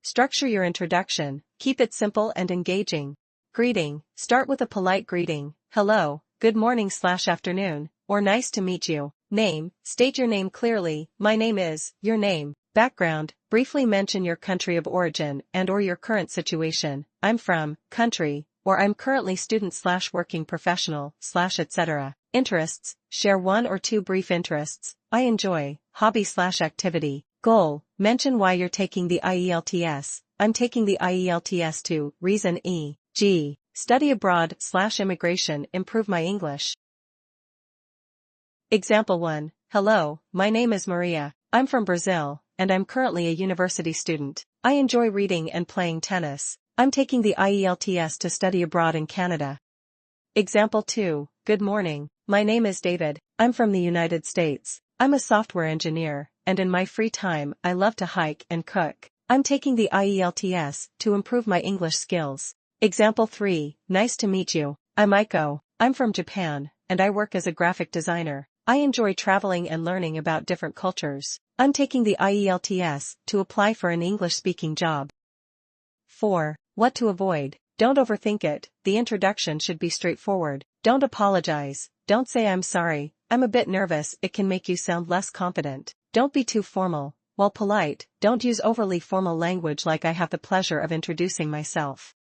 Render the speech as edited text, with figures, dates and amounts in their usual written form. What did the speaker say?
Structure your introduction, keep it simple and engaging. Greeting, start with a polite greeting, hello, good morning/afternoon, or nice to meet you. Name, state your name clearly, my name is, your name. Background, briefly mention your country of origin and/or your current situation, I'm from, country, or I'm currently student/working professional, etc. Interests, share one or two brief interests, I enjoy, hobby/activity. Goal, mention why you're taking the IELTS, I'm taking the IELTS to, reason e.g., study abroad/immigration, improve my English. Example 1, hello, my name is Maria, I'm from Brazil, and I'm currently a university student. I enjoy reading and playing tennis. I'm taking the IELTS to study abroad in Canada. Example 2, good morning, my name is David, I'm from the United States. I'm a software engineer, and in my free time I love to hike and cook. I'm taking the IELTS to improve my English skills. Example 3, nice to meet you, I'm Aiko, I'm from Japan, and I work as a graphic designer. I enjoy traveling and learning about different cultures. I'm taking the IELTS to apply for an English-speaking job. 4. What to avoid. Don't overthink it, the introduction should be straightforward. Don't apologize, don't say I'm sorry, I'm a bit nervous, it can make you sound less confident. Don't be too formal. While polite, don't use overly formal language like I have the pleasure of introducing myself.